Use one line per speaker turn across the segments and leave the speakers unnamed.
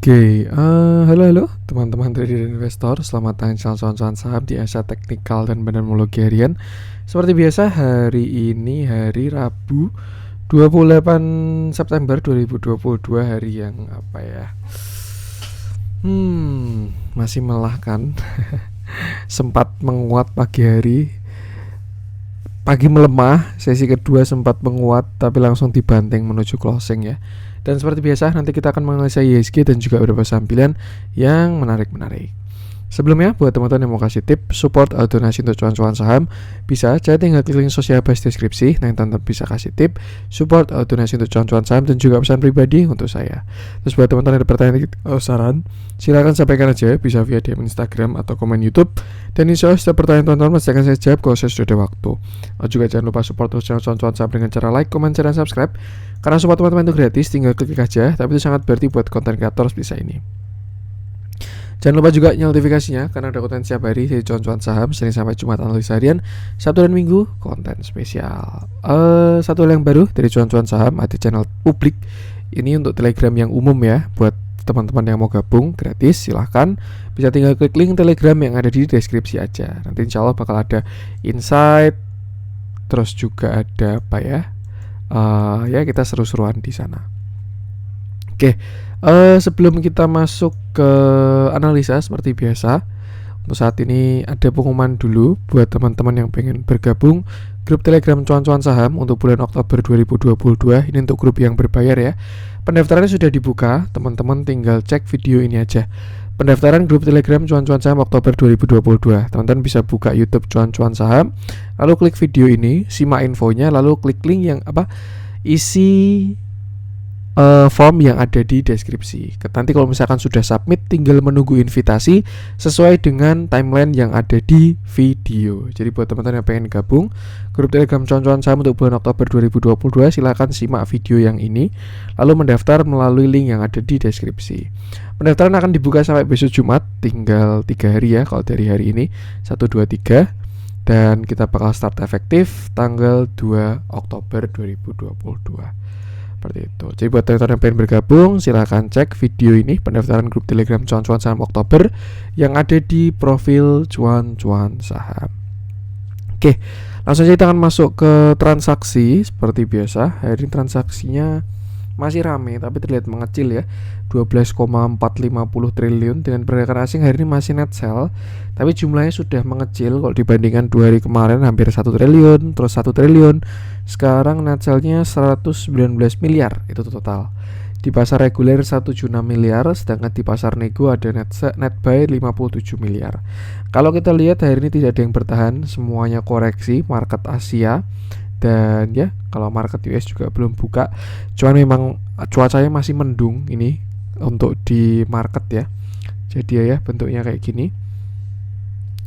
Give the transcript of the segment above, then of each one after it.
Halo teman-teman trader dan investor. Selamat datang di channel cuan-cuan saham di Asia Teknikal dan Bandarmologi Harian. Seperti biasa, hari ini hari Rabu 28 September 2022, hari yang apa ya? Masih melelahkan. Sempat menguat pagi hari. Pagi melemah, sesi kedua sempat menguat tapi langsung dibanting menuju closing ya. Dan seperti biasa nanti kita akan menganalisa IHSG dan juga beberapa saham pilihan yang menarik-menarik. Sebelumnya, buat teman-teman yang mau kasih tip support atau donasi untuk cuan-cuan saham, bisa aja tinggal klik link sosial base deskripsi. Nah, teman-teman bisa kasih tip support atau donasi untuk cuan-cuan saham dan juga pesan pribadi untuk saya. Terus buat teman-teman yang ada pertanyaan atau saran, silakan sampaikan aja, bisa via DM Instagram atau komen YouTube. Dan insya Allah setiap pertanyaan teman-teman pasti akan saya jawab kalau saya sudah ada waktu. Juga jangan lupa support terus channel cuan-cuan saham dengan cara like, comment, share, dan subscribe. Karena support teman-teman itu gratis, tinggal klik aja, tapi itu sangat berarti buat konten kreator seperti ini. Jangan lupa juga nyalakan notifikasinya karena ada konten setiap hari dari cuan-cuan saham, Senin sampai Jumat analisa harian, Sabtu dan Minggu konten spesial. Satu hal yang baru dari cuan-cuan saham, ada channel publik. Ini untuk Telegram yang umum ya, buat teman-teman yang mau gabung gratis silahkan, bisa tinggal klik link Telegram yang ada di deskripsi aja. Nanti insya Allah bakal ada insight, terus juga ada apa ya? Ya kita seru-seruan di sana. Oke, sebelum kita masuk ke analisa seperti biasa, untuk saat ini ada pengumuman dulu buat teman-teman yang pengen bergabung grup Telegram cuan-cuan saham untuk bulan Oktober 2022. Ini untuk grup yang berbayar ya. Pendaftarannya sudah dibuka, teman-teman tinggal cek video ini aja. Pendaftaran grup Telegram cuan-cuan saham Oktober 2022. Teman-teman bisa buka YouTube cuan-cuan saham, lalu klik video ini, simak infonya, lalu klik link yang isi form yang ada di deskripsi. Nanti kalau misalkan sudah submit, tinggal menunggu invitasi sesuai dengan timeline yang ada di video. Jadi buat teman-teman yang pengen gabung grup Telegram cuan-cuan saham untuk bulan Oktober 2022, silakan simak video yang ini, lalu mendaftar melalui link yang ada di deskripsi. Pendaftaran akan dibuka sampai besok Jumat, tinggal 3 hari ya kalau dari hari ini, 1, 2, 3. Dan kita bakal start efektif tanggal 2 Oktober 2022. Seperti itu. Jadi buat teman-teman yang pengen bergabung, silahkan cek video ini, pendaftaran grup Telegram cuan-cuan saham Oktober yang ada di profil cuan-cuan saham. Oke, langsung saja kita akan masuk ke transaksi seperti biasa. Hari ini transaksinya masih rame tapi terlihat mengecil ya, 12,450 triliun. Dengan pergerakan asing hari ini masih net sell, tapi jumlahnya sudah mengecil kalau dibandingkan 2 hari kemarin hampir 1 triliun, terus 1 triliun. Sekarang net sell-nya 119 miliar itu total. Di pasar reguler 176 miliar, sedangkan di pasar nego ada net buy 57 miliar. Kalau kita lihat hari ini tidak ada yang bertahan, semuanya koreksi market Asia. Dan ya, kalau market US juga belum buka. Cuman memang cuacanya masih mendung ini untuk di market ya. Jadi ya bentuknya kayak gini.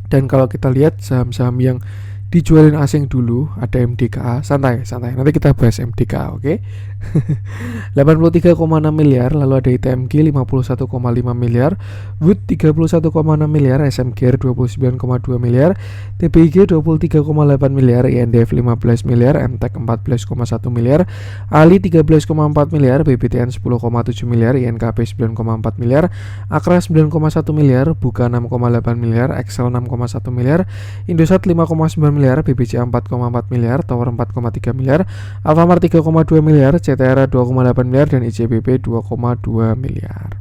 Dan kalau kita lihat saham-saham yang dijualin asing dulu, ada MDKA, santai. Nanti kita bahas MDKA, oke? 83,6 miliar, lalu ada ITMG 51,5 miliar, Wood 31,6 miliar, SMGR 29,2 miliar, TBIG 23,8 miliar, INDF 15 miliar, MTEK 14,1 miliar, Ali 13,4 miliar, BBTN 10,7 miliar, INKP 9,4 miliar, Akra 9,1 miliar, Buka 6,8 miliar, Excel 6,1 miliar, Indosat 5,9 miliar, BBCA 4,4 miliar, Tower 4,3 miliar, Alfamart 3,2 miliar, CTRA 2,8 miliar, dan ICBP 2,2 miliar.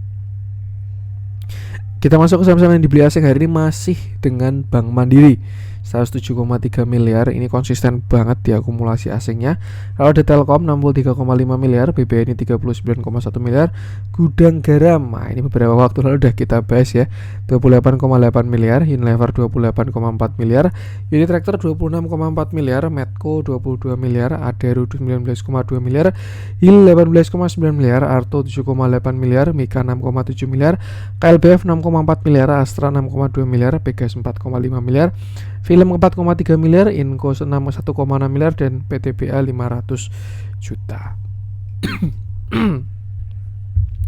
Kita masuk ke saham-saham yang dibeli asing hari ini masih dengan Bank Mandiri 107,3 miliar, ini konsisten banget di akumulasi asingnya. Lalu ada Telkom 63,5 miliar, BBNI 39,1 miliar, Gudang Garam, nah ini beberapa waktu lalu udah kita bahas ya, 28,8 miliar, Unilever 28,4 miliar, Unitractor 26,4 miliar, Medco 22 miliar, Adaro 19,2 miliar, HIL 18,9 miliar, Arto 7,8 miliar, Mika 6,7 miliar, KLBF 6,4 miliar, Astra 6,2 miliar, Pegas 4,5 miliar, Film 4,3 miliar, Inco 1,6 miliar, dan PTBA 500 juta.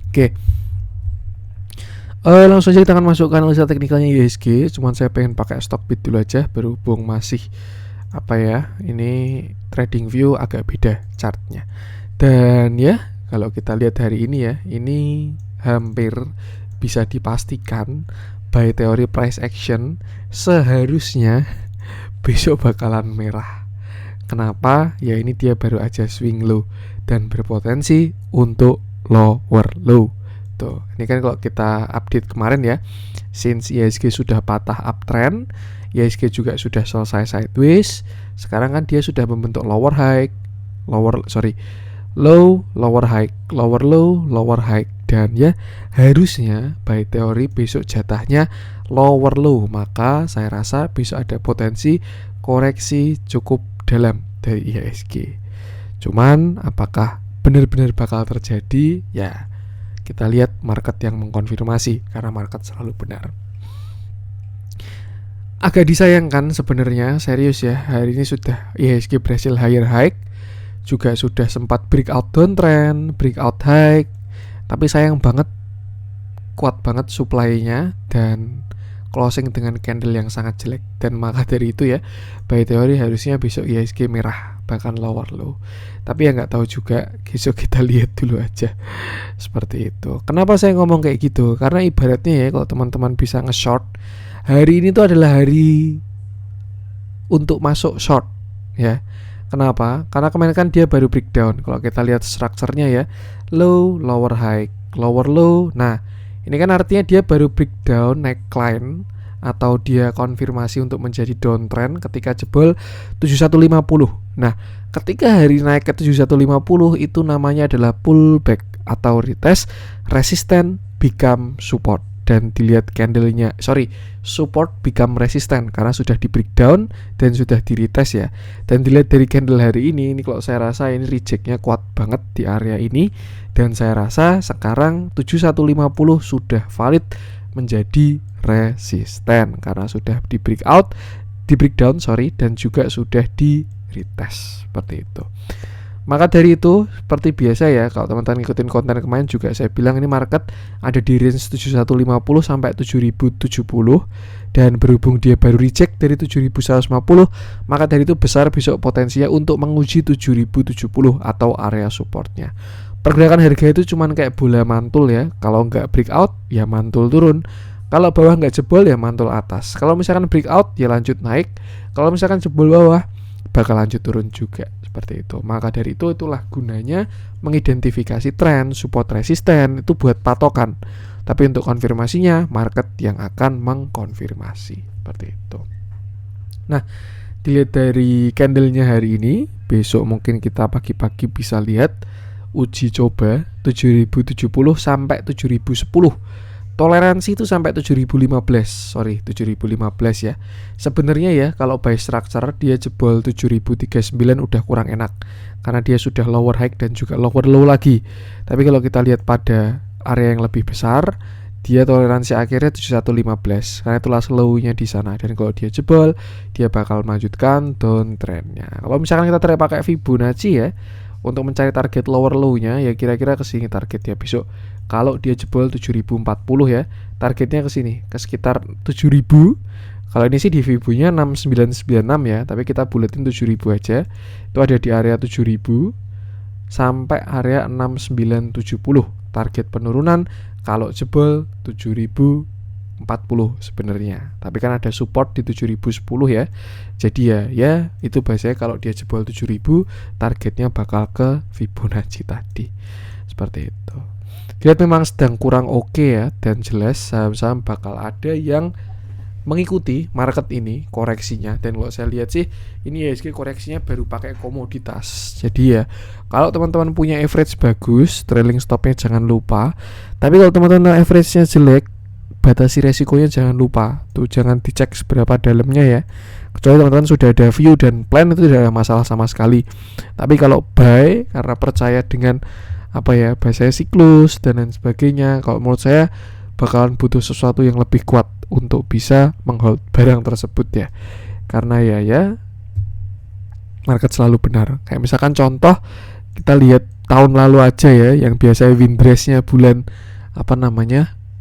Oke. Langsung saja kita akan masuk ke analisa teknikalnya IHSG. Cuman saya pengen pakai stock bid dulu aja, berhubung masih apa ya, ini trading view agak beda chartnya. Dan ya, kalau kita lihat hari ini ya, ini hampir bisa dipastikan by teori price action seharusnya besok bakalan merah. Kenapa? Ya ini dia baru aja swing low dan berpotensi untuk lower low. Tuh, ini kan kalau kita update kemarin ya, since IHSG sudah patah uptrend, IHSG juga sudah selesai sideways, sekarang kan dia sudah membentuk low, lower high, lower low, lower high, dan ya harusnya by teori besok jatahnya lower low, maka saya rasa besok ada potensi koreksi cukup dalam dari IHSG. Cuman apakah benar-benar bakal terjadi? Ya kita lihat market yang mengkonfirmasi, karena market selalu benar. Agak disayangkan sebenarnya, serius ya, hari ini sudah IHSG berhasil higher high, juga sudah sempat breakout downtrend, breakout high, tapi sayang banget kuat banget supply-nya dan closing dengan candle yang sangat jelek. Dan maka dari itu ya, by teori harusnya besok IHSG merah, bahkan lower low. Tapi ya nggak tahu juga, besok kita lihat dulu aja. Seperti itu. Kenapa saya ngomong kayak gitu? Karena ibaratnya ya, kalau teman-teman bisa nge-short, hari ini tuh adalah hari untuk masuk short ya. Kenapa? Karena kemarin kan dia baru breakdown. Kalau kita lihat strukturnya ya, low, lower high, lower low. Nah, ini kan artinya dia baru breakdown, neckline, atau dia konfirmasi untuk menjadi downtrend ketika jebol 7150. Nah, ketika hari naik ke 7150 itu namanya adalah pullback atau retest, resisten become support. Dan dilihat candlenya, support become resistant karena sudah di breakdown dan sudah di retest ya. Dan dilihat dari candle hari ini kalau saya rasa ini rejectnya kuat banget di area ini. Dan saya rasa sekarang 7150 sudah valid menjadi resisten karena sudah di breakdown dan juga sudah di retest seperti itu. Maka dari itu, seperti biasa ya, kalau teman-teman ngikutin konten kemarin juga saya bilang ini market ada di range 7150 sampai 7070, dan berhubung dia baru reject dari 7150, maka dari itu besar besok potensinya untuk menguji 7070 atau area supportnya. Pergerakan harga itu cuman kayak bola mantul ya, kalau nggak breakout ya mantul turun, kalau bawah nggak jebol ya mantul atas, kalau misalkan breakout ya lanjut naik, kalau misalkan jebol bawah bakal lanjut turun juga. Seperti itu. Maka dari itu itulah gunanya mengidentifikasi tren, support, resisten itu buat patokan. Tapi untuk konfirmasinya market yang akan mengkonfirmasi. Seperti itu. Nah, dilihat dari candlenya hari ini, besok mungkin kita pagi-pagi bisa lihat uji coba 7070 sampai 7010. Toleransi itu sampai 7015 ya. Sebenarnya ya kalau by structure dia jebol 7039 udah kurang enak karena dia sudah lower high dan juga lower low lagi. Tapi kalau kita lihat pada area yang lebih besar, dia toleransi akhirnya 7115 karena itulah slow-nya di sana. Dan kalau dia jebol, dia bakal melanjutkan downtrend-nya. Kalau misalkan kita tarik pakai Fibonacci ya, untuk mencari target lower low-nya ya kira-kira ke sini targetnya besok. Kalau dia jebol 7040 ya, targetnya ke sini, ke sekitar 7000. Kalau ini sih di Fibunya 6996 ya, tapi kita buletin 7000 aja. Itu ada di area 7000 sampai area 6970. Target penurunan kalau jebol 7040 sebenarnya. Tapi kan ada support di 7010 ya. Jadi ya itu biasanya kalau dia jebol 7000 targetnya bakal ke Fibonacci tadi. Seperti itu. Lihat memang sedang kurang oke ya, dan jelas saham-saham bakal ada yang mengikuti market ini koreksinya. Dan kalau saya lihat sih ini IHSG koreksinya baru pakai komoditas. Jadi ya kalau teman-teman punya average bagus, trailing stopnya jangan lupa. Tapi kalau teman-teman average-nya jelek, batasi resikonya jangan lupa. Tuh jangan dicek seberapa dalamnya ya. Kecuali teman-teman sudah ada view dan plan, itu tidak ada masalah sama sekali. Tapi kalau buy karena percaya dengan bahasanya siklus dan lain sebagainya, kalau menurut saya bakalan butuh sesuatu yang lebih kuat untuk bisa menghold barang tersebut ya. Karena ya market selalu benar. Kayak misalkan contoh kita lihat tahun lalu aja ya, yang biasanya windrest-nya bulan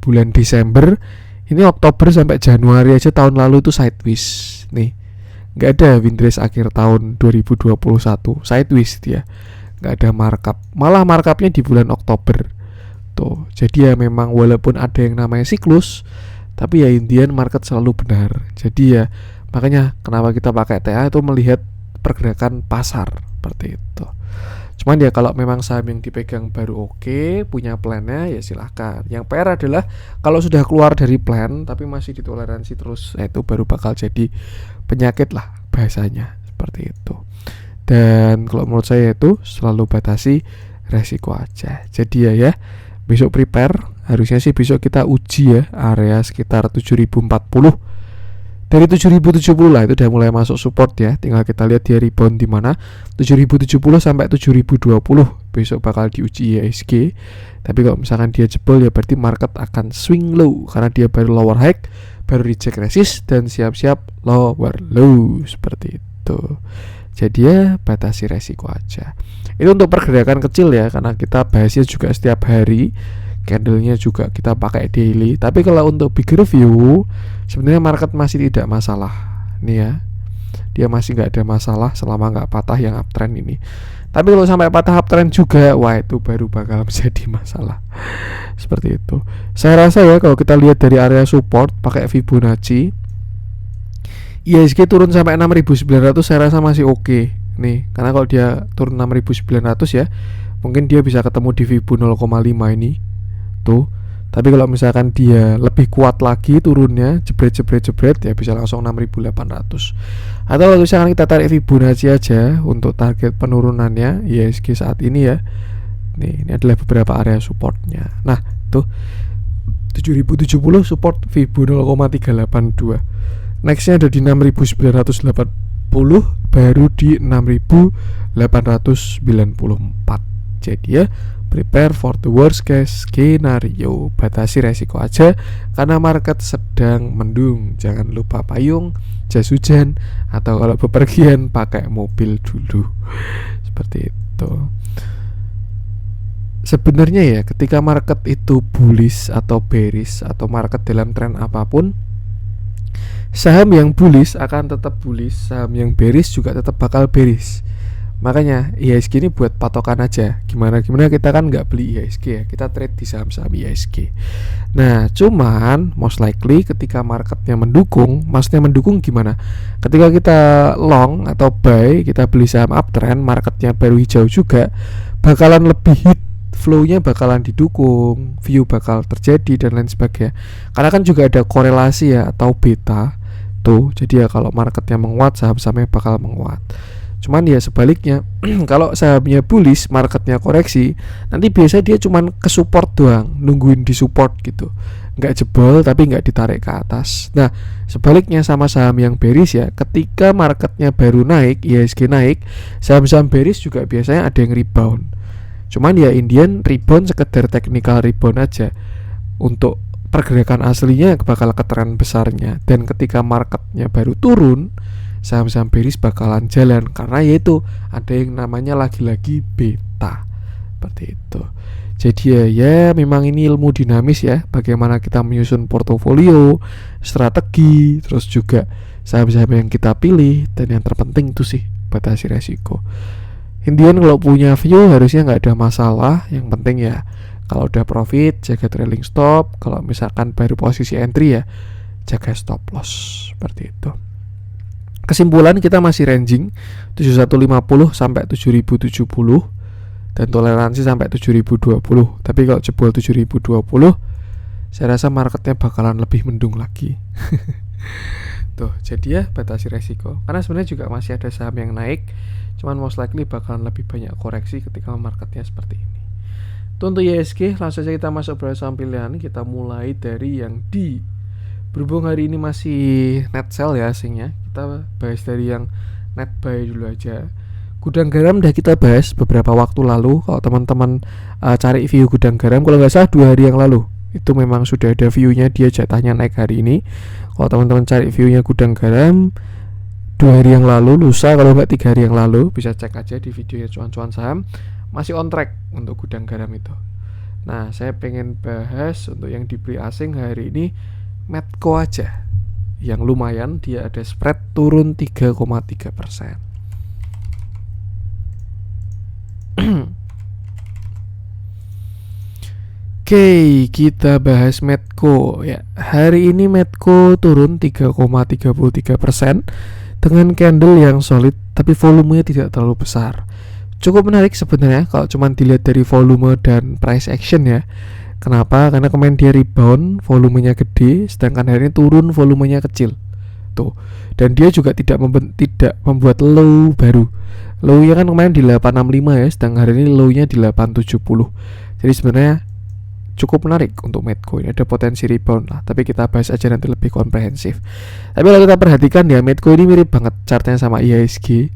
bulan Desember, ini Oktober sampai Januari aja tahun lalu itu sideways nih. Nggak ada windrest akhir tahun 2021, sideways dia. Nggak ada markup, malah markupnya di bulan Oktober itu. Jadi ya memang walaupun ada yang namanya siklus, tapi ya Indian market selalu benar. Jadi ya makanya kenapa kita pakai TA itu melihat pergerakan pasar seperti itu. Cuman ya kalau memang saham yang dipegang baru oke, punya plannya ya silahkan. Yang PR adalah kalau sudah keluar dari plan tapi masih ditoleransi terus, itu baru bakal jadi penyakit lah bahasanya seperti itu. Dan kalau menurut saya itu selalu batasi resiko aja. Jadi ya besok prepare, harusnya sih besok kita uji ya area sekitar 7040. Dari 7070 lah itu udah mulai masuk support ya. Tinggal kita lihat dia rebound di mana. 7070 sampai 7020 besok bakal diuji IHSG. Tapi kalau misalkan dia jebol ya berarti market akan swing low karena dia baru lower high, baru reject resist dan siap-siap lower low seperti itu. Jadi ya batasi resiko aja. Itu untuk pergerakan kecil ya, karena kita bahasnya juga setiap hari. Candlenya juga kita pakai daily. Tapi kalau untuk bigger view, sebenarnya market masih tidak masalah. Nih ya, dia masih nggak ada masalah selama nggak patah yang uptrend ini. Tapi kalau sampai patah uptrend juga, wah itu baru bakal menjadi masalah. Seperti itu. Saya rasa ya kalau kita lihat dari area support pakai Fibonacci, IHSG turun sampai 6.900 saya rasa masih oke. Nih, karena kalau dia turun 6.900 ya, mungkin dia bisa ketemu di Fibo 0,5 ini. Tuh. Tapi kalau misalkan dia lebih kuat lagi turunnya, jebret ya bisa langsung 6.800. Atau kalau misalkan kita tarik Fibonacci aja untuk target penurunannya IHSG saat ini ya. Nih, ini adalah beberapa area supportnya. Nah, tuh 7070 support Fibo 0,382. Nextnya ada di 6.980, baru di 6.894. Jadi ya prepare for the worst case scenario, batasi resiko aja karena market sedang mendung. Jangan lupa payung, jas hujan, atau kalau bepergian pakai mobil dulu. Seperti itu. Sebenarnya ya ketika market itu bullish atau bearish atau market dalam tren apapun, saham yang bullish akan tetap bullish, saham yang bearish juga tetap bakal bearish. Makanya IHSG ini buat patokan aja. Gimana kita kan nggak beli IHSG ya, kita trade di saham-saham IHSG. Nah, cuman most likely ketika marketnya mendukung, maksudnya mendukung gimana? Ketika kita long atau buy, kita beli saham uptrend, marketnya baru hijau juga, bakalan lebih hit, flow-nya bakalan didukung, view bakal terjadi dan lain sebagainya. Karena kan juga ada korelasi ya atau beta tuh. Jadi ya kalau marketnya menguat, saham-sahamnya bakal menguat. Cuman ya sebaliknya, kalau sahamnya bullish, marketnya koreksi, nanti biasa dia cuman ke support doang, nungguin di support gitu, nggak jebol tapi nggak ditarik ke atas. Nah sebaliknya sama saham yang bearish ya, ketika marketnya baru naik, IHSG naik, saham-saham bearish juga biasanya ada yang rebound. Cuman ya Indian rebound sekedar technical rebound aja. Untuk pergerakan aslinya bakal ke tren besarnya. Dan ketika marketnya baru turun, saham-saham bearish bakalan jalan karena yaitu ada yang namanya lagi-lagi beta. Seperti itu. Jadi ya memang ini ilmu dinamis ya, bagaimana kita menyusun portofolio, strategi, terus juga saham-saham yang kita pilih, dan yang terpenting itu sih batasi resiko. Indian kalau punya view harusnya nggak ada masalah. Yang penting ya kalau udah profit jaga trailing stop, kalau misalkan baru posisi entry ya jaga stop loss. Seperti itu. Kesimpulan kita masih ranging 7150 sampai 7070 dan toleransi sampai 7020. Tapi kalau jebol 7020 saya rasa marketnya bakalan lebih mendung lagi. Tuh, jadi ya batasi resiko. Karena sebenarnya juga masih ada saham yang naik, cuman most likely bakalan lebih banyak koreksi ketika marketnya seperti ini. Itu untuk IHSG, langsung saja kita masuk pada saham pilihan. Kita mulai dari yang di, berhubung hari ini masih net sell ya asingnya, kita bahas dari yang net buy dulu aja. Gudang garam udah kita bahas beberapa waktu lalu. Kalau teman-teman cari view gudang garam, kalau nggak salah 2 hari yang lalu itu memang sudah ada view-nya, dia jatahnya naik hari ini. Kalau teman-teman cari view-nya gudang garam 2 hari yang lalu, lusa kalau nggak 3 hari yang lalu, bisa cek aja di videonya cuan-cuan saham. Masih on track untuk gudang garam itu. Nah, saya pengen bahas untuk yang dibeli asing hari ini Medco aja, yang lumayan, dia ada spread turun 3,3%. Oke, kita bahas Medco ya. Hari ini Medco turun 3,33% dengan candle yang solid tapi volumenya tidak terlalu besar. Cukup menarik sebenarnya kalau cuma dilihat dari volume dan price action ya. Kenapa? Karena kemarin dia rebound, volumenya gede, sedangkan hari ini turun, volumenya kecil. Tuh. Dan dia juga tidak membuat low baru. Low-nya kan kemarin di 865 ya, sedangkan hari ini low-nya di 870. Jadi sebenarnya cukup menarik untuk Medco. Ini ada potensi rebound lah, tapi kita bahas aja nanti lebih komprehensif. Tapi kalau kita perhatikan ya, Medco ini mirip banget chartnya sama IHSG.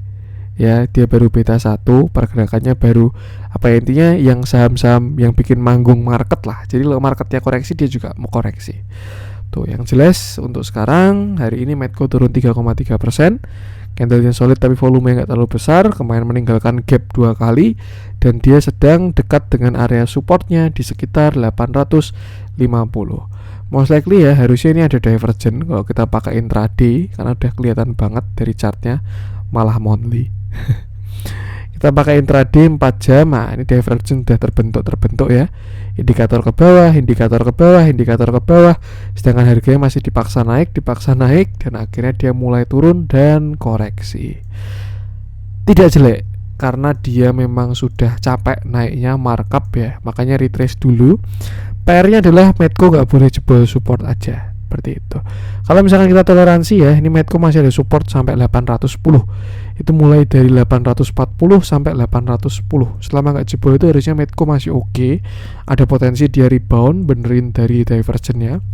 Ya, dia baru beta 1, pergerakannya baru intinya yang saham-saham yang bikin manggung market lah. Jadi kalau marketnya koreksi, dia juga mau koreksi. Tuh, yang jelas untuk sekarang hari ini Medco turun 3,3%. Candlenya solid tapi volume nggak terlalu besar. Kemarin meninggalkan gap 2 kali dan dia sedang dekat dengan area supportnya di sekitar 850. Most likely ya harusnya ini ada divergent kalau kita pakai intraday, karena udah kelihatan banget dari chartnya, malah monthly. Kita pakai intraday 4 jam. Nah, ini divergent udah terbentuk ya. Indikator ke bawah, indikator ke bawah, indikator ke bawah. Sedangkan harganya masih dipaksa naik dan akhirnya dia mulai turun dan koreksi. Tidak jelek karena dia memang sudah capek naiknya markup ya. Makanya retrace dulu. PR-nya adalah Medco nggak boleh jebol support aja. Seperti itu. Kalau misalkan kita toleransi ya, ini Medco masih ada support sampai 810. Itu mulai dari 840 sampai 810. Selama nggak jebol itu harusnya Medco masih oke. Ada potensi dia rebound, benerin dari divergennya.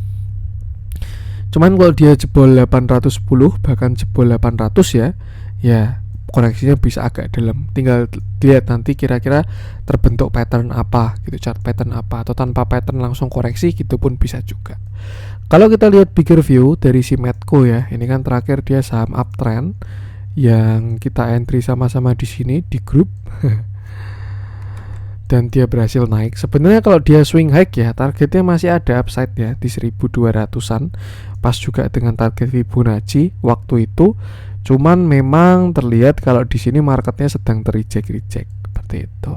Cuman kalau dia jebol 810 bahkan jebol 800 ya koreksinya bisa agak dalam. Tinggal lihat nanti kira-kira terbentuk pattern apa gitu, chart pattern apa, atau tanpa pattern langsung koreksi gitu pun bisa juga. Kalau kita lihat bigger view dari si Medco ya, ini kan terakhir dia saham uptrend yang kita entry sama-sama di sini di grup. Dan dia berhasil naik. Sebenarnya kalau dia swing high ya, targetnya masih ada upside ya di 1200-an. Pas juga dengan target Fibonacci waktu itu. Cuman memang terlihat kalau di sini marketnya sedang terreject seperti itu.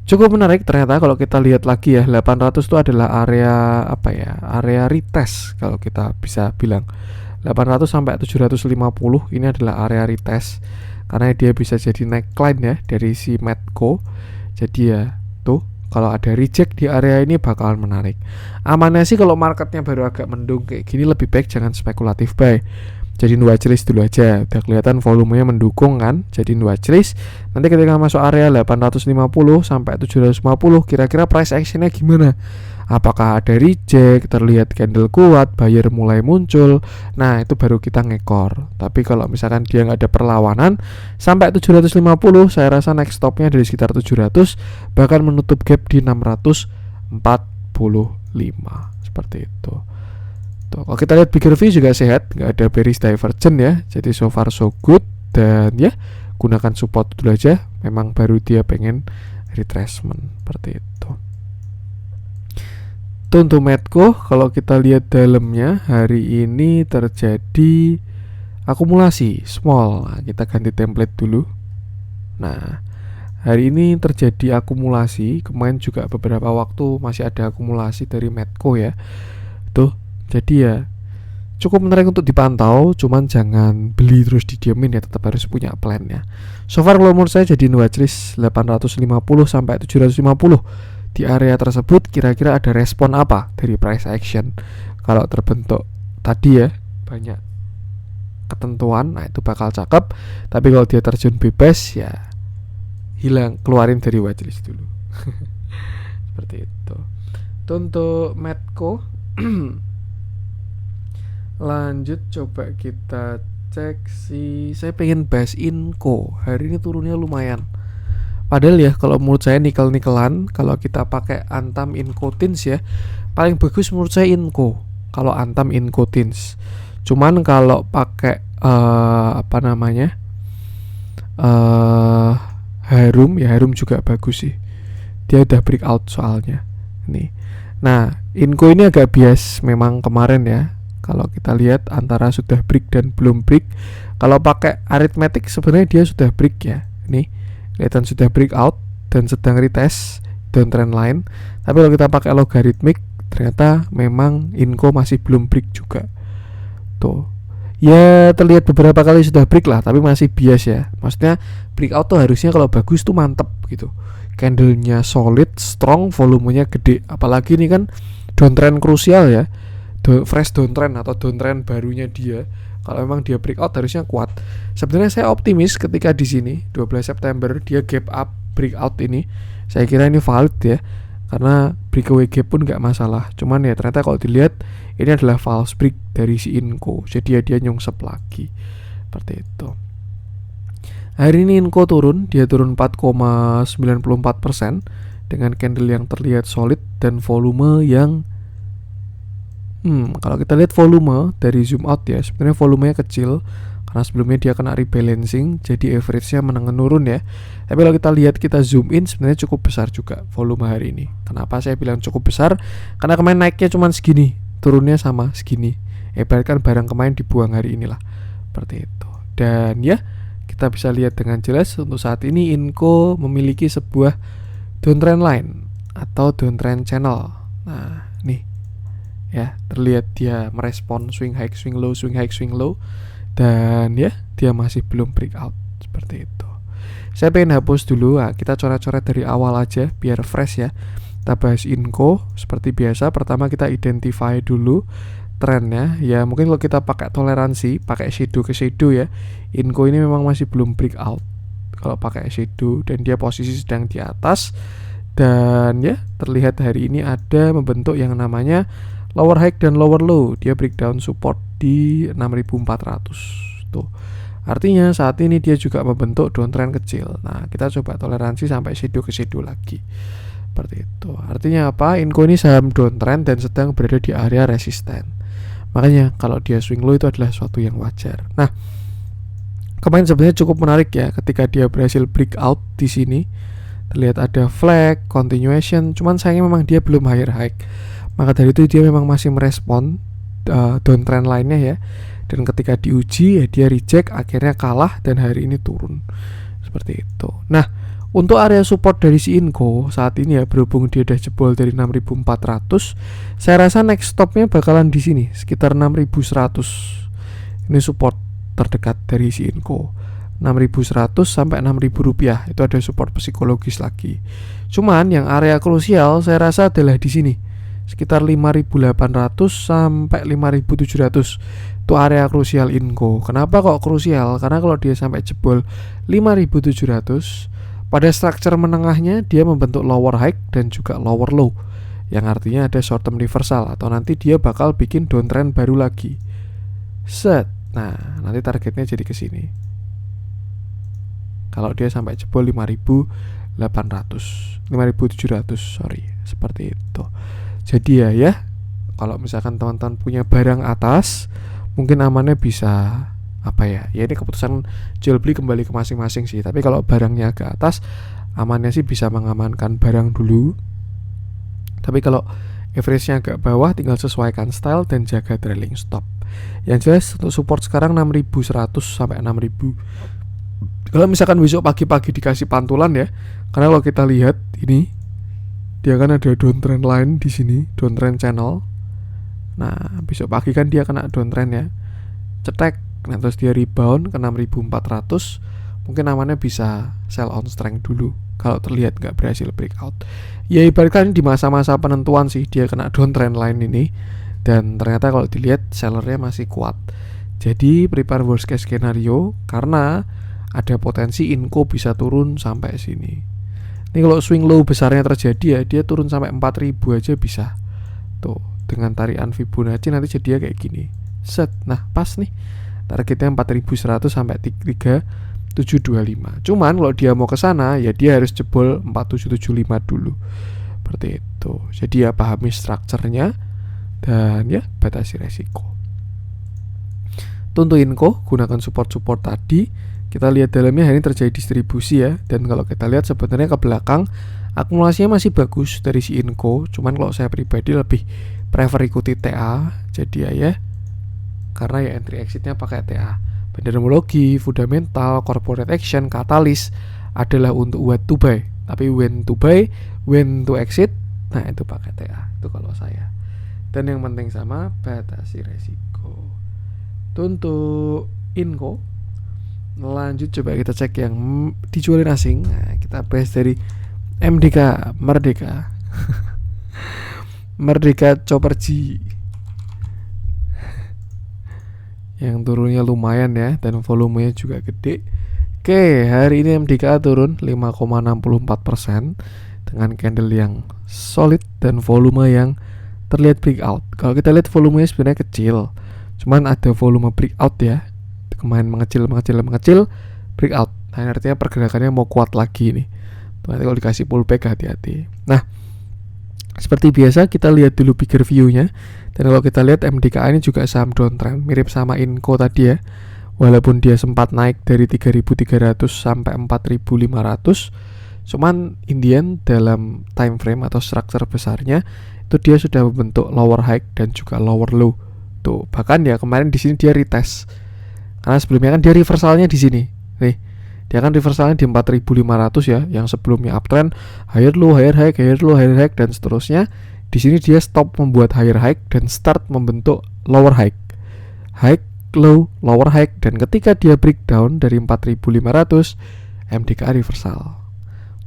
Cukup menarik ternyata kalau kita lihat lagi ya, 800 itu adalah area area retest kalau kita bisa bilang. 800 sampai 750 ini adalah area retest karena dia bisa jadi neckline ya dari si Medco. Jadi ya tuh kalau ada reject di area ini bakalan menarik. Amannya sih kalau marketnya baru agak mendung kayak gini lebih baik jangan spekulatif buy. Jadi watchlist dulu aja, udah kelihatan volumenya mendukung kan, jadi watchlist. Nanti ketika masuk area 850 sampai 750 kira-kira price actionnya gimana? Apakah ada reject, terlihat candle kuat, buyer mulai muncul, nah itu baru kita ngekor. Tapi kalau misalkan dia nggak ada perlawanan sampai 750, saya rasa next stopnya dari sekitar 700, bahkan menutup gap di 645 seperti itu. Tuh, kalau kita lihat bigger view juga sehat, nggak ada bearish divergent ya, jadi so far so good. Dan ya gunakan support dulu aja, memang baru dia pengen retracement seperti itu. Tuh untuk Medco, kalau kita lihat dalamnya hari ini terjadi akumulasi small. Nah, kita ganti template dulu. Nah, hari ini terjadi akumulasi, kemarin juga beberapa waktu masih ada akumulasi dari Medco ya. Tuh, jadi ya cukup menarik untuk dipantau, cuman jangan beli terus didiamin ya, tetap harus punya plan ya. So far kalau menurut saya jadi watchlist 850 sampai 750. Di area tersebut kira-kira ada respon apa dari price action. Kalau terbentuk tadi ya banyak ketentuan, nah itu bakal cakep. Tapi kalau dia terjun bebas ya hilang, keluarin dari watchlist dulu. Seperti itu. Untuk Medco lanjut coba kita cek saya pengen bahas Inco. Hari ini turunnya lumayan. Padahal ya kalau menurut saya nikel-nikelan kalau kita pakai Antam Incotins ya, paling bagus menurut saya Inco. Kalau Antam Incotins. Cuman kalau pakai Harum ya, Harum juga bagus sih. Dia udah breakout soalnya. Nih. Nah, Inco ini agak bias memang kemarin ya. Kalau kita lihat antara sudah break dan belum break. Kalau pakai arithmetic sebenarnya dia sudah break ya. Nih, kelihatan sudah breakout dan sedang retest downtrend line. Tapi kalau kita pakai logarithmic, ternyata memang Inco masih belum break juga. Tuh. Ya terlihat beberapa kali sudah break lah, tapi masih bias ya. Maksudnya breakout tuh harusnya kalau bagus tuh mantep gitu. Candlenya solid, strong, volumenya gede. Apalagi ini kan downtrend krusial ya. Fresh downtrend atau downtrend barunya dia. Kalau memang dia breakout harusnya kuat. Sebenarnya saya optimis ketika di sini 12 September dia gap up breakout ini. Saya kira ini valid ya. Karena breakaway gap pun nggak masalah. Cuman ya ternyata kalau dilihat ini adalah false break dari si Inco. Jadi ya dia nyungsep lagi. Seperti itu. Hari ini Inco turun, dia turun 4,94% dengan candle yang terlihat solid dan volume yang kalau kita lihat volume dari zoom out ya, sebenarnya volumenya kecil karena sebelumnya dia kena rebalancing, jadi average-nya menurun ya. Tapi kalau kita lihat, kita zoom in, sebenarnya cukup besar juga volume hari ini. Kenapa saya bilang cukup besar? Karena kemarin naiknya cuma segini, turunnya sama segini. Bahkan barang kemarin dibuang hari inilah. Seperti itu. Dan ya, kita bisa lihat dengan jelas untuk saat ini Inco memiliki sebuah downtrend line atau downtrend channel. Nah, nih. Ya, terlihat dia merespon swing high, swing low, swing high, swing low. Dan ya, dia masih belum breakout. Seperti itu. Saya pengen hapus dulu. Kita coret-coret dari awal aja biar fresh ya. Kita bahas Inco seperti biasa. Pertama kita identify dulu trennya. Ya mungkin kalau kita pakai toleransi, pakai shadow ke shadow ya, Inco ini memang masih belum breakout kalau pakai shadow, dan dia posisi sedang di atas. Dan ya, terlihat hari ini ada membentuk yang namanya lower high dan lower low. Dia breakdown support di 6400 tuh. Artinya saat ini dia juga membentuk downtrend kecil. Nah, kita coba toleransi sampai shadow ke shadow lagi. Seperti itu. Artinya apa? Inco ini saham downtrend dan sedang berada di area resisten. Makanya kalau dia swing low itu adalah suatu yang wajar. Nah, kemarin sebenarnya cukup menarik ya ketika dia berhasil breakout di sini. Terlihat ada flag, continuation, cuman sayangnya memang dia belum higher high. Maka dari itu dia memang masih merespon downtrend lainnya ya. Dan ketika diuji ya dia reject, akhirnya kalah dan hari ini turun. Seperti itu. Nah, untuk area support dari si Inco saat ini ya, berhubung dia udah jebol dari 6400, saya rasa next stopnya bakalan di sini sekitar 6100. Ini support terdekat dari si Inco. 6.100 sampai 6.000 rupiah itu ada support psikologis lagi. Cuman yang area krusial saya rasa adalah di sini sekitar 5.800 sampai 5.700. Itu area krusial Inco. Kenapa kok krusial? Karena kalau dia sampai jebol 5.700, pada struktur menengahnya dia membentuk lower high dan juga lower low, yang artinya ada short term reversal atau nanti dia bakal bikin downtrend baru lagi. Set. Nah, nanti targetnya jadi ke sini. Kalau dia sampai jebol 5.800, 5.700, sorry, seperti itu. Jadi ya, kalau misalkan teman-teman punya barang atas, mungkin amannya bisa apa ya? Ya ini keputusan jual beli kembali ke masing-masing sih. Tapi kalau barangnya ke atas, amannya sih bisa mengamankan barang dulu. Tapi kalau average-nya agak bawah, tinggal sesuaikan style dan jaga trailing stop. Yang jelas untuk support sekarang 6.100 sampai 6.000. Kalau misalkan besok pagi-pagi dikasih pantulan ya, karena kalau kita lihat ini dia kan ada downtrend line di sini, downtrend channel. Nah, besok pagi kan dia kena downtrend ya, cetek, nah terus dia rebound ke 6.400, mungkin amannya bisa sell on strength dulu kalau terlihat nggak berhasil breakout. Ya ibaratkan di masa-masa penentuan sih dia kena downtrend line ini, dan ternyata kalau dilihat sellernya masih kuat. Jadi prepare worst case scenario karena ada potensi Inco bisa turun sampai sini. Ini kalau swing low besarnya terjadi ya, dia turun sampai 4.000 aja bisa. Tuh, dengan tarikan Fibonacci nanti jadinya kayak gini. Set. Nah, pas nih. Targetnya 4.100 sampai 3.725. Cuman kalau dia mau ke sana ya dia harus jebol 4.775 dulu. Seperti itu. Jadi ya pahami strukturnya dan ya batasi resiko. Untuk Inco gunakan support-support tadi. Kita lihat dalamnya hari ini terjadi distribusi ya. Dan kalau kita lihat sebenarnya ke belakang akumulasinya masih bagus dari si Inco. Cuman kalau saya pribadi lebih prefer ikuti TA. Jadi ya karena ya entry exitnya pakai TA. Bendermologi, fundamental, corporate action, katalis adalah untuk what to buy. Tapi when to buy when to exit. Nah itu pakai TA itu kalau saya. Dan yang penting sama, batasi resiko. Itu untuk Inco. Lanjut coba kita cek yang dijualin asing. Nah, kita bahas dari MDK Merdeka. Merdeka Chopper G. Yang turunnya lumayan ya, dan volumenya juga gede. Oke, hari ini MDK turun 5,64% dengan candle yang solid dan volume yang terlihat breakout. Kalau kita lihat volumenya sebenarnya kecil, cuman ada volume breakout ya. Kemarin mengecil, breakout. Nah, artinya pergerakannya mau kuat lagi nih. Nanti kalau dikasih pullback hati-hati. Nah, seperti biasa kita lihat dulu bigger view-nya. Dan kalau kita lihat MDKA ini juga saham downtrend, mirip sama Inco tadi ya. Walaupun dia sempat naik dari 3.300 sampai 4.500, cuman Indian dalam time frame atau structure besarnya itu dia sudah membentuk lower high dan juga lower low. Tuh, bahkan ya kemarin di sini dia retest. Karena sebelumnya kan dia reversalnya di sini. Nih, dia kan reversalnya di 4.500 ya, yang sebelumnya uptrend, higher low, higher high, higher low, higher high dan seterusnya. Di sini dia stop membuat higher high dan start membentuk lower high. High, low, lower high, dan ketika dia breakdown dari 4.500, MDKA reversal.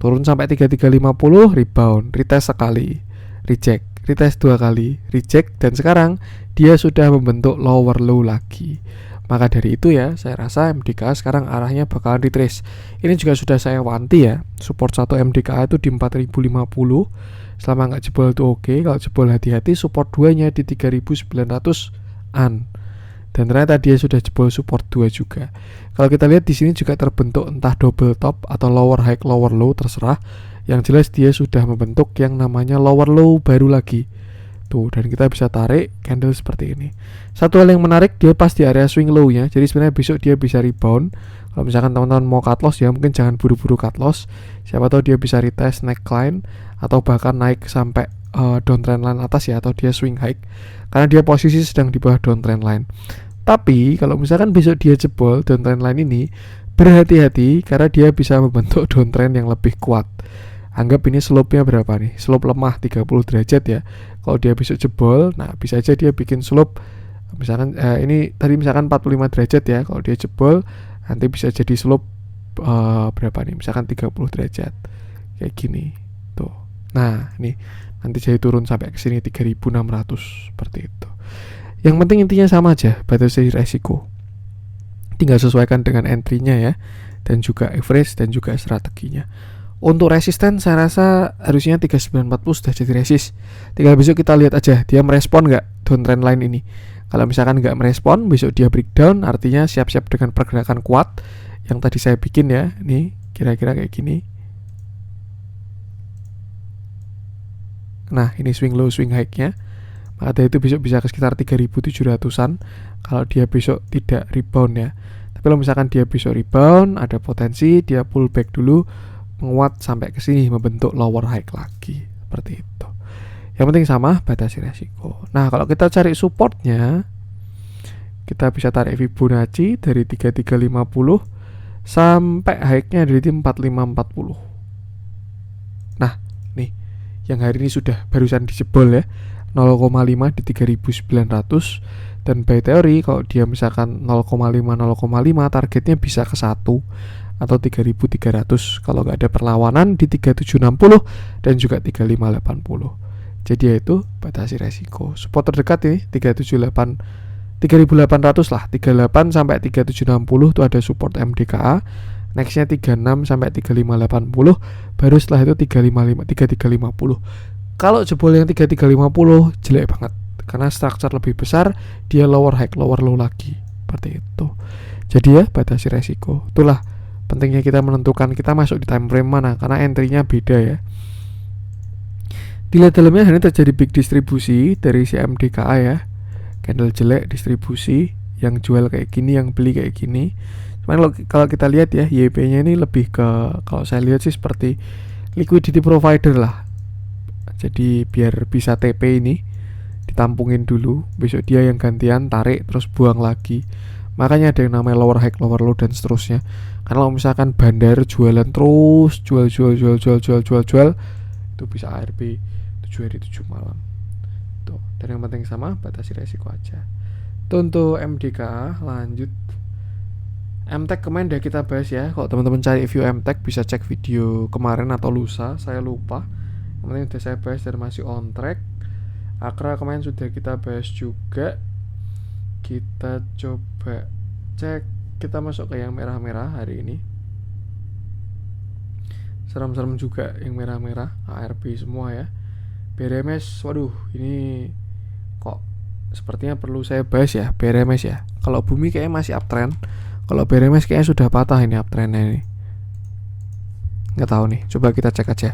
Turun sampai 3350, rebound, retest sekali, reject, retest 2 kali, reject, dan sekarang dia sudah membentuk lower low lagi. Maka dari itu ya, saya rasa MDKA sekarang arahnya bakalan retrace. Ini juga sudah saya wanti ya, support 1 MDKA itu di 4050. Selama nggak jebol itu oke, kalau jebol hati-hati. Support 2-nya di 3900-an. Dan ternyata dia sudah jebol support 2 juga. Kalau kita lihat di sini juga terbentuk entah double top atau lower high, lower low, terserah. Yang jelas dia sudah membentuk yang namanya lower low baru lagi. Tuh, dan kita bisa tarik candle seperti ini. Satu hal yang menarik, dia pas di area swing low-nya. Jadi sebenarnya besok dia bisa rebound. Kalau misalkan teman-teman mau cut loss ya, mungkin jangan buru-buru cut loss. Siapa tahu dia bisa retest neckline atau bahkan naik sampai downtrend line atas ya, atau dia swing high. Karena dia posisi sedang di bawah downtrend line. Tapi kalau misalkan besok dia jebol downtrend line ini, berhati-hati karena dia bisa membentuk downtrend yang lebih kuat. Anggap ini slope-nya berapa nih? Slope lemah 30 derajat ya. Kalau dia besok jebol, nah bisa aja dia bikin slope misalkan ini tadi misalkan 45 derajat ya. Kalau dia jebol nanti bisa jadi slope berapa nih? Misalkan 30 derajat. Kayak gini. Tuh. Nah, ini nanti jadi turun sampai ke sini 3600 seperti itu. Yang penting intinya sama aja, batasi resiko. Tinggal sesuaikan dengan entry-nya ya, dan juga average dan juga strateginya. Untuk resisten saya rasa harusnya 3940 sudah jadi resist. Tinggal besok kita lihat aja dia merespon nggak downtrend line ini. Kalau misalkan nggak merespon, besok dia breakdown, artinya siap-siap dengan pergerakan kuat yang tadi saya bikin ya. Nih kira-kira kayak gini. Nah ini swing low swing high-nya. Maka itu besok bisa ke sekitar 3700-an kalau dia besok tidak rebound ya. Tapi kalau misalkan dia besok rebound, ada potensi dia pullback dulu, menguat sampai ke sini membentuk lower high lagi seperti itu. Yang penting sama, batasi resiko. Nah, kalau kita cari supportnya, kita bisa tarik Fibonacci dari 3350 sampai high-nya dari 4540. Nah, nih yang hari ini sudah barusan dijebol ya, 0,5 di 3900. Dan by teori kalau dia misalkan 0,5 targetnya bisa ke 1 atau 3300 kalau nggak ada perlawanan di 3760 dan juga 3580. Jadi yaitu batasi resiko. Support terdekat ini 3800 lah, 38 sampai 3760 itu ada support MDKA. Nextnya 36 sampai 3580, baru setelah itu 3350. Kalau jebol yang 3350 jelek banget karena structure lebih besar, dia lower high lower low lagi seperti itu. Jadi ya batasi resiko. Itulah pentingnya kita menentukan kita masuk di time frame mana, karena entry-nya beda ya. Dilihat dalamnya hari ini terjadi big distribusi dari si MDKA ya. Candle jelek distribusi, yang jual kayak gini, yang beli kayak gini. Cuman kalau kita lihat ya, YP-nya ini lebih ke, kalau saya lihat sih seperti liquidity provider lah. Jadi biar bisa TP ini ditampungin dulu, besok dia yang gantian tarik terus buang lagi. Makanya ada yang namanya lower high, lower low dan seterusnya. Karena kalau misalkan bandar jualan terus jual, Itu bisa ARB 7 hari 7 malam. Tuh, dan yang penting sama, batasi resiko aja. Itu untuk MDKA. Lanjut MTech kemarin udah kita bahas ya. Kalau teman-teman cari view MTech bisa cek video kemarin atau lusa, saya lupa. Yang penting udah saya bahas dan masih on track. Akra kemarin sudah kita bahas juga. Kita coba cek, kita masuk ke yang merah-merah hari ini. Serem-serem juga yang merah-merah, ARB semua ya. BRMS, waduh ini kok sepertinya perlu saya bahas ya, BRMS ya. Kalau bumi kayaknya masih uptrend. Kalau BRMS kayaknya sudah patah ini uptrendnya ini. Nggak tahu nih, coba kita cek aja.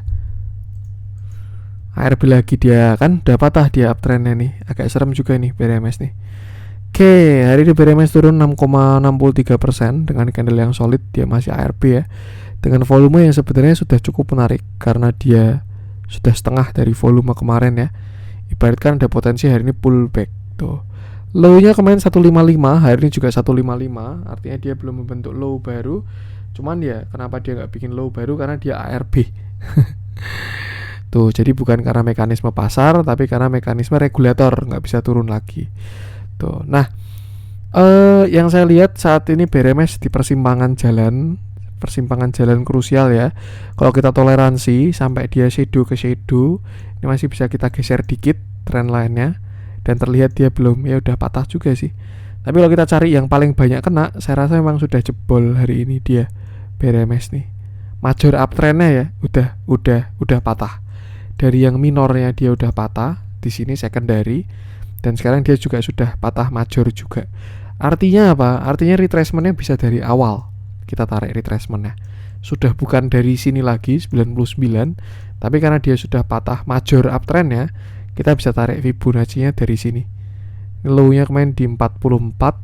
ARB lagi dia kan udah patah dia uptrendnya nih. Agak serem juga nih BRMS nih. Oke, hari ini BRMS turun 6,63% dengan candle yang solid, dia masih ARB ya. Dengan volume yang sebenarnya sudah cukup menarik karena dia sudah setengah dari volume kemarin ya. Ibaratkan ada potensi hari ini pullback tuh. Low-nya kemarin 155, hari ini juga 155, artinya dia belum membentuk low baru. Cuman ya, kenapa dia nggak bikin low baru? Karena dia ARB. Tuh, jadi bukan karena mekanisme pasar, tapi karena mekanisme regulator, nggak bisa turun lagi. Tuh, nah, yang saya lihat saat ini BRMS di persimpangan jalan krusial ya. Kalau kita toleransi sampai dia shadow ke shadow, ini masih bisa kita geser dikit trend line-nya. Dan terlihat dia belum, ya udah patah juga sih. Tapi kalau kita cari yang paling banyak kena, saya rasa memang sudah jebol hari ini dia BRMS nih. Major uptrendnya ya udah patah. Dari yang minornya dia udah patah, di sini secondary, dan sekarang dia juga sudah patah major juga. Artinya apa? Artinya retracementnya bisa dari awal. Kita tarik retracementnya. Sudah bukan dari sini lagi 99, tapi karena dia sudah patah major uptrendnya, kita bisa tarik Fibonacci-nya dari sini. Low-nya kemarin di 44.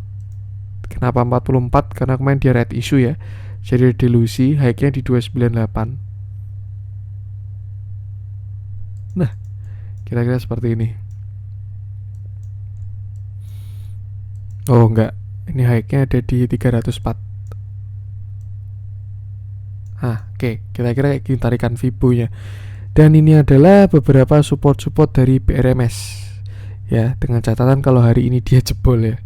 Kenapa 44? Karena kemarin dia red issue ya. Jadi delusi, high-nya di 298. Nah, kira-kira seperti ini. Oh enggak, ini high-nya ada di 304. Oke, kira-kira kayak gini tarikan Fibo-nya. Dan ini adalah beberapa support-support dari BRMS ya, dengan catatan kalau hari ini dia jebol ya.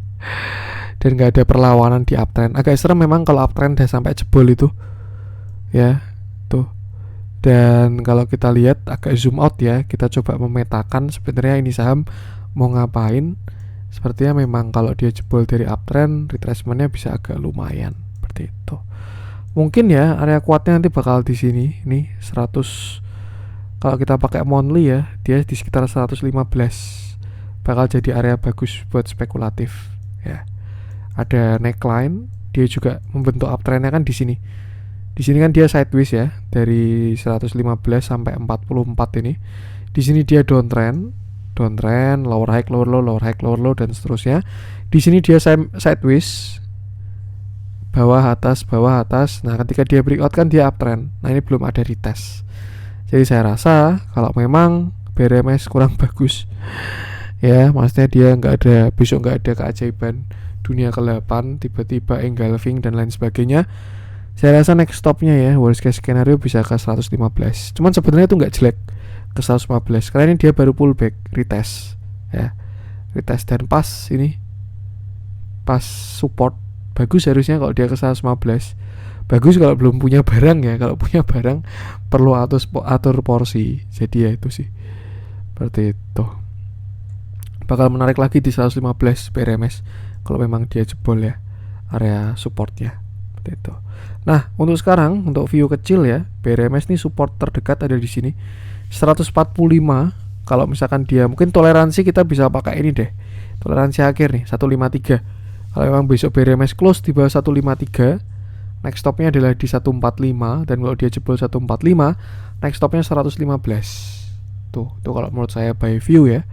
Dan gak ada perlawanan di uptrend. Agak serem memang kalau uptrend udah sampai jebol itu ya, tuh. Dan kalau kita lihat agak zoom out ya, kita coba memetakan sebenarnya ini saham mau ngapain. Sepertinya memang kalau dia jebol dari uptrend, retracementnya bisa agak lumayan seperti itu. Mungkin ya area kuatnya nanti bakal di sini nih 100. Kalau kita pakai monthly ya, dia di sekitar 115. Bakal jadi area bagus buat spekulatif ya. Ada neckline, dia juga membentuk uptrendnya kan di sini. Di sini kan dia sideways ya, dari 115 sampai 44 ini. Di sini dia downtrend, lower high, lower low, lower high, lower low, dan seterusnya. Di sini dia sideways, bawah atas. Nah, ketika dia breakout kan dia uptrend. Nah, ini belum ada retest. Jadi saya rasa kalau memang BRMS kurang bagus ya, maksudnya dia besok nggak ada keajaiban dunia ke-8 tiba-tiba engulfing dan lain sebagainya. Saya rasa next stopnya ya, worst case scenario bisa ke 115. Cuman sebenarnya itu nggak jelek ke 115 karena ini dia baru pullback, retest ya, retest dan pas support. Bagus harusnya kalau dia ke 115. Bagus kalau belum punya barang ya. Kalau punya barang perlu atur porsi. Jadi ya itu sih, seperti itu. Bakal menarik lagi di 115 BRMS kalau memang dia jebol ya area supportnya, seperti itu. Nah, untuk sekarang untuk view kecil ya, BRMS nih support terdekat ada di sini 145. Kalau misalkan dia mungkin toleransi, kita bisa pakai ini deh, toleransi akhir nih 153. Kalau memang besok BRMS close di bawah 153, next stopnya adalah di 145. Dan kalau dia jebol 145, next stopnya 115. Tuh kalau menurut saya buy view ya.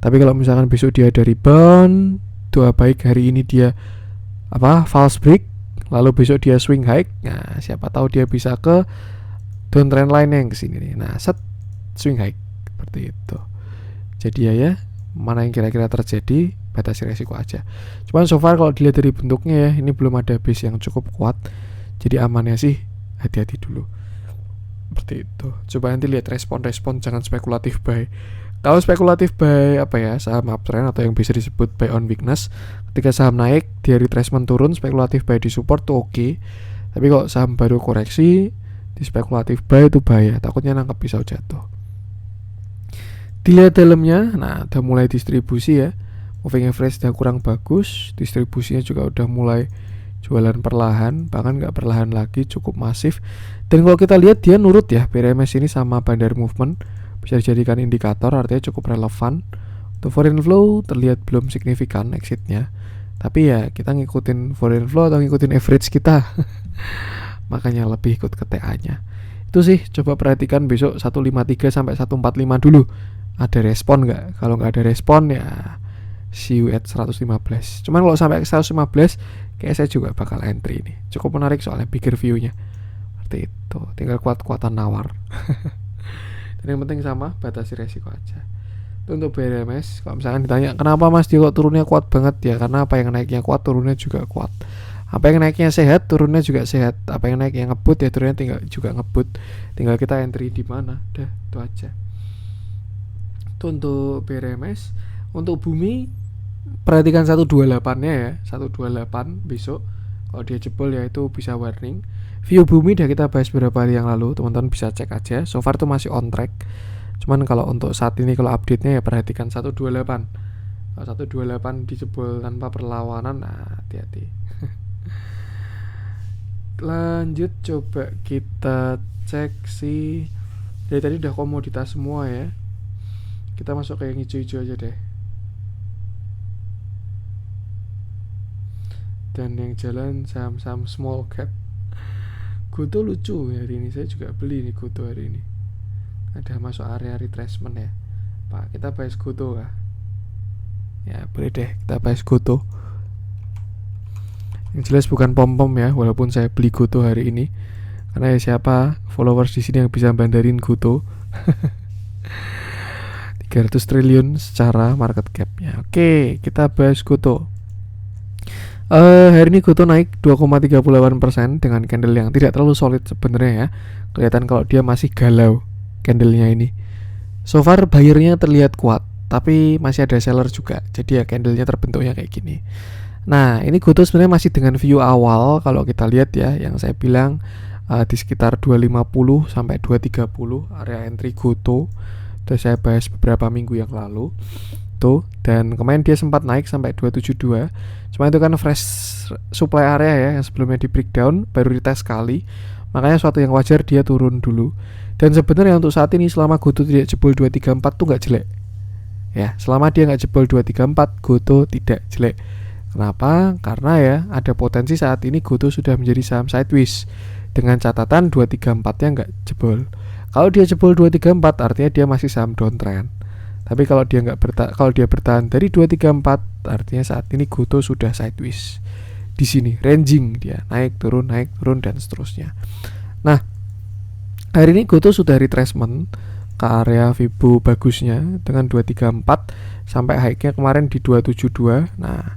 Tapi kalau misalkan besok dia ada rebound, doa baik hari ini dia false break, lalu besok dia swing high. Nah, siapa tahu dia bisa ke downtrend line yang kesini nih. Nah, swing high seperti itu. Jadi ya mana yang kira-kira terjadi, batasi resiko aja. Cuman so far kalau dilihat dari bentuknya ya, ini belum ada base yang cukup kuat. Jadi amannya sih hati-hati dulu. Seperti itu. Coba nanti lihat respon-respon, jangan spekulatif buy. Kalau spekulatif buy apa ya, saham uptrend atau yang bisa disebut buy on weakness, ketika saham naik dia retracement turun, spekulatif buy di support tuh oke. Tapi kalau saham baru koreksi di spekulatif buy itu bahaya, takutnya nangkep pisau jatuh. Dilihat dalamnya, nah udah mulai distribusi ya. Moving average udah kurang bagus, distribusinya juga udah mulai jualan perlahan, bahkan nggak perlahan lagi, cukup masif. Dan kalau kita lihat dia nurut ya, BRMS ini sama Bandar Movement, bisa dijadikan indikator, artinya cukup relevan. Untuk foreign flow terlihat belum signifikan exitnya, tapi ya kita ngikutin foreign flow atau ngikutin average kita. Makanya lebih ikut ke TA nya. Itu sih, coba perhatikan besok 153 sampai 145 dulu, ada respon nggak. Kalau nggak ada respon ya see you at 115. Cuman kalau sampai ke 115 kayak saya juga bakal entry ini. Cukup menarik soalnya bigger view-nya. Seperti itu. Tinggal kuat-kuatan nawar. Dan yang penting sama, batasi resiko aja. Itu untuk BRMS. Kalau misalkan ditanya kenapa Mas Dio kok turunnya kuat banget, ya karena apa yang naiknya kuat turunnya juga kuat. Apa yang naiknya sehat turunnya juga sehat. Apa yang naiknya ngebut ya turunnya tinggal juga ngebut. Tinggal kita entry di mana. Udah, itu aja. Itu untuk BRMS. Untuk bumi, perhatikan 128-nya ya. 128 besok. Kalau dia jebol ya itu bisa warning. View bumi udah kita bahas beberapa hari yang lalu, teman-teman bisa cek aja. So far tuh masih on track. Cuman kalau untuk saat ini kalau update-nya ya perhatikan 128. Kalau 128 dijebol tanpa perlawanan, nah hati-hati. Lanjut, coba kita cek sih. Dari tadi udah komoditas semua ya. Kita masuk ke yang hijau-hijau aja deh. Dan yang jalan saham-saham small cap. Goto lucu ya hari ini, saya juga beli nih Goto hari ini. Ada masuk area retracement ya. Pak, kita bahas Goto kah? Ya boleh deh, kita bahas Goto. Yang jelas bukan pom-pom ya, walaupun saya beli Goto hari ini. Karena ya siapa followers di sini yang bisa bandarin Goto. 300 triliun secara market cap-nya. Oke, kita bahas Goto. Hari ini Goto naik 2,38% dengan candle yang tidak terlalu solid sebenarnya ya. Kelihatan kalau dia masih galau candlenya ini. So far buyernya terlihat kuat, tapi masih ada seller juga. Jadi ya candlenya terbentuknya kayak gini. Nah ini Goto sebenarnya masih dengan view awal. Kalau kita lihat ya, yang saya bilang di sekitar 250 sampai 230 area entry Goto. Sudah saya bahas beberapa minggu yang lalu tuh. Dan kemarin dia sempat naik sampai 272. Cuma itu kan fresh supply area ya, yang sebelumnya di breakdown, baru retest sekali. Makanya suatu yang wajar dia turun dulu. Dan sebenarnya untuk saat ini selama Goto tidak jebol 234 tuh nggak jelek. Ya, selama dia nggak jebol 234, Goto tidak jelek. Kenapa? Karena ya ada potensi saat ini Goto sudah menjadi saham sideways dengan catatan 234-nya nggak jebol. Kalau dia jebol 234 artinya dia masih saham downtrend. Tapi kalau dia bertahan dari 234 artinya saat ini Goto sudah sideways. Di sini ranging dia, naik turun dan seterusnya. Nah, hari ini Goto sudah retracement ke area Fibo bagusnya dengan 234 sampai high-nya kemarin di 272. Nah,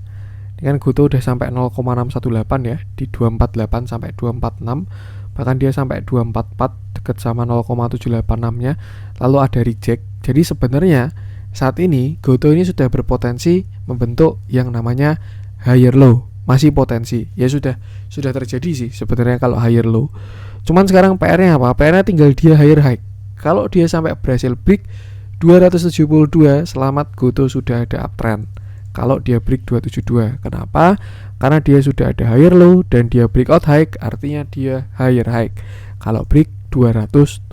dengan Goto udah sampai 0,618 ya, di 248 sampai 246. Bahkan dia sampai 244 dekat sama 0,786-nya. Lalu ada reject. Jadi sebenarnya saat ini Goto ini sudah berpotensi membentuk yang namanya higher low. Masih potensi. Ya sudah terjadi sih sebenarnya kalau higher low. Cuman sekarang PR-nya apa? PR-nya tinggal dia higher high. Kalau dia sampai berhasil break 272, selamat, Goto sudah ada uptrend. Kalau dia break 272, kenapa? Karena dia sudah ada higher low dan dia breakout high, artinya dia higher high. Kalau break 272.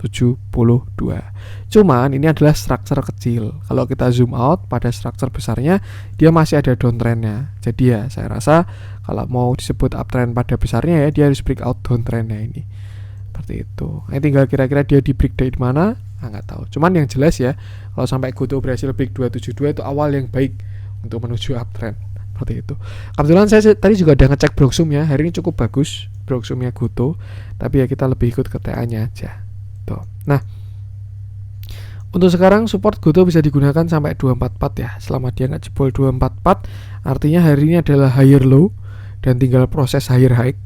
Cuman ini adalah structure kecil. Kalau kita zoom out pada structure besarnya, dia masih ada downtrendnya. Jadi ya saya rasa kalau mau disebut uptrend pada besarnya ya, dia harus breakout downtrendnya ini. Seperti itu. Ini tinggal kira-kira dia di break dari mana? Nggak tahu. Cuman yang jelas ya, kalau sampai Goto berhasil break 272 itu awal yang baik untuk menuju uptrend. Seperti itu. Kebetulan saya tadi juga udah ngecek Broksum ya. Hari ini cukup bagus Broksumnya Goto. Tapi ya kita lebih ikut ke TA-nya aja. Tuh. Nah, untuk sekarang support Goto bisa digunakan sampai 244 ya. Selama dia nggak jebol 244, artinya hari ini adalah higher low dan tinggal proses higher high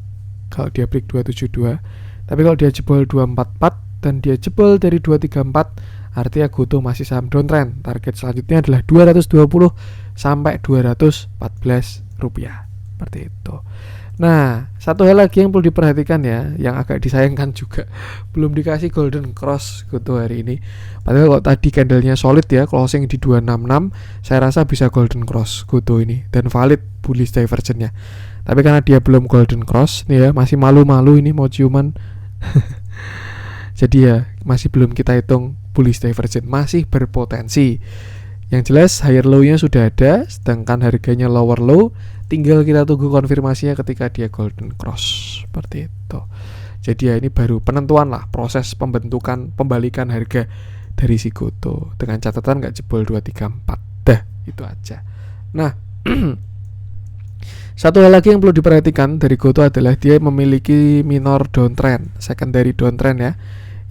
kalau dia break 272. Tapi kalau dia jebol 244, dan dia jebol dari 234, artinya Goto masih saham downtrend. Target selanjutnya adalah 220 sampai 214 rupiah. Seperti itu. Nah, satu hal lagi yang perlu diperhatikan ya, yang agak disayangkan juga, belum dikasih golden cross Goto hari ini. Padahal kalau tadi candlenya solid ya, closing di 266, saya rasa bisa golden cross Goto ini dan valid bullish divergence-nya. Tapi karena dia belum golden cross nih ya, masih malu-malu ini mau ciuman. Jadi ya masih belum kita hitung bullish divergence, masih berpotensi. Yang jelas higher low-nya sudah ada, sedangkan harganya lower low, tinggal kita tunggu konfirmasinya ketika dia golden cross. Seperti itu. Jadi ya ini baru penentuan lah, proses pembentukan pembalikan harga dari si Goto, dengan catatan gak jebol 234. Dah, itu aja. Nah, satu hal lagi yang perlu diperhatikan dari Goto adalah dia memiliki minor downtrend, secondary downtrend ya,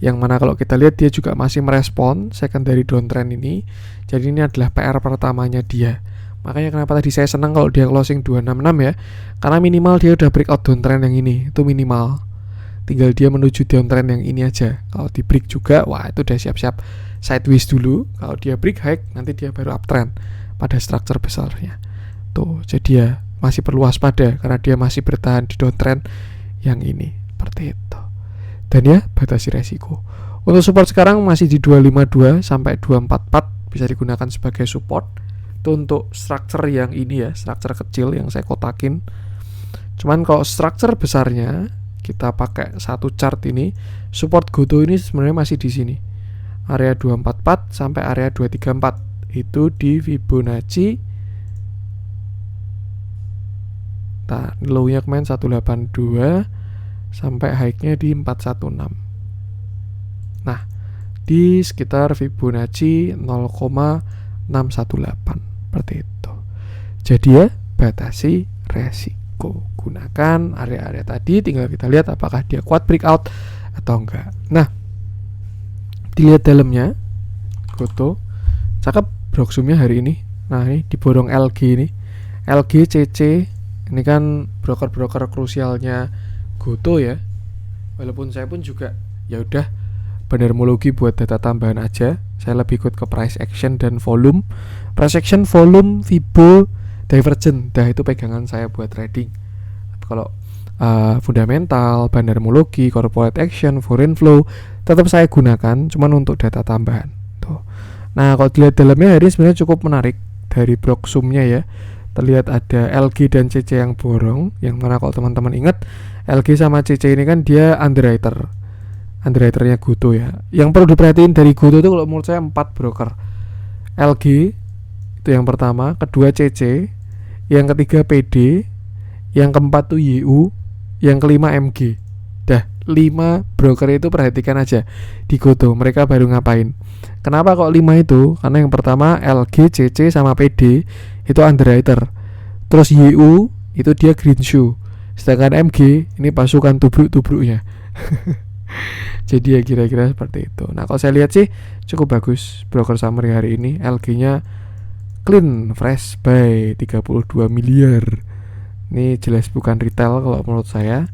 yang mana kalau kita lihat dia juga masih merespon secondary downtrend ini. Jadi ini adalah PR pertamanya dia. Makanya kenapa tadi saya senang kalau dia closing 266 ya, karena minimal dia udah breakout downtrend yang ini, itu minimal. Tinggal dia menuju downtrend yang ini aja. Kalau di break juga, wah itu udah siap-siap sideways dulu. Kalau dia break high, nanti dia baru uptrend pada structure besarnya. Tuh, jadi ya masih perlu waspada karena dia masih bertahan di downtrend yang ini. Seperti itu. Dan ya batasi resiko. Untuk support sekarang masih di 252 sampai 244, bisa digunakan sebagai support. Itu untuk structure yang ini ya, structure kecil yang saya kotakin. Cuman kalau structure besarnya kita pakai satu chart ini, support Goto ini sebenarnya masih di sini. Area 244 sampai area 234. Itu di Fibonacci. Nah, low-nya kemarin 182 sampai high-nya di 416. Nah, di sekitar Fibonacci 0,618 seperti itu. Jadi ya batasi resiko, gunakan area-area tadi, tinggal kita lihat apakah dia kuat breakout atau enggak. Nah, dilihat dalamnya Goto cakep broksumnya hari ini. Nah, ini diborong LG ini, LG CC ini kan broker-broker krusialnya Goto ya. Walaupun saya pun juga ya udah bandarmologi buat data tambahan aja. Saya lebih ikut ke price action dan volume. Price action, volume, Fibo, divergent. Dah itu pegangan saya buat trading. Kalau fundamental, bandarmologi, corporate action, foreign flow tetap saya gunakan, cuman untuk data tambahan. Tuh. Nah, kalau dilihat dalamnya hari sebenarnya cukup menarik dari broksumnya ya. Terlihat ada LG dan CC yang borong, yang mana kalau teman-teman ingat LG sama CC ini kan dia underwriternya Goto ya. Yang perlu diperhatiin dari Goto itu kalau menurut saya 4 broker. LG itu yang pertama, kedua CC, yang ketiga PD, yang keempat tuh YU, yang kelima MG. Dah 5 broker itu perhatikan aja di Goto, mereka baru ngapain. Kenapa kok 5 itu? Karena yang pertama LG, CC sama PD itu underwriter. Terus YU itu dia green shoe. Sedangkan MG ini pasukan tubruk-tubruknya. Jadi ya kira-kira seperti itu. Nah, kalau saya lihat sih cukup bagus broker summary hari ini. LG-nya clean fresh buy 32 miliar. Ini jelas bukan retail kalau menurut saya.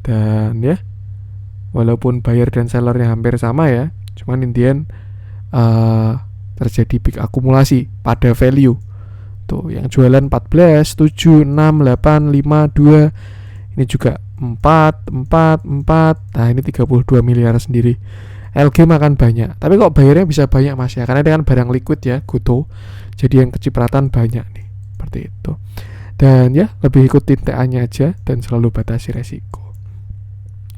Dan ya walaupun buyer dan sellernya hampir sama ya, cuman intian terjadi big akumulasi pada value. Tuh, yang jualan 14, 7, 6, 8, 5, 2. Ini juga 4. Nah, ini 32 miliar sendiri. LG makan banyak. Tapi kok bayarnya bisa banyak Mas ya? Karena dia kan barang liquid ya, Goto. Jadi yang kecipratan banyak nih. Seperti itu. Dan ya, lebih ikutin TA-nya aja dan selalu batasi resiko.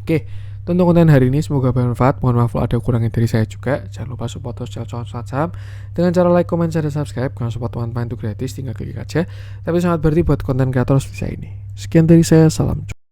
Oke. Untuk konten hari ini semoga bermanfaat. Mohon maaf kalau ada kurangnya dari saya juga. Jangan lupa support channel saham dengan cara like, comment, share, dan subscribe. Kalau support teman-teman itu gratis, tinggal klik aja. Tapi sangat berarti buat konten kreator seperti saya ini. Sekian dari saya, salam.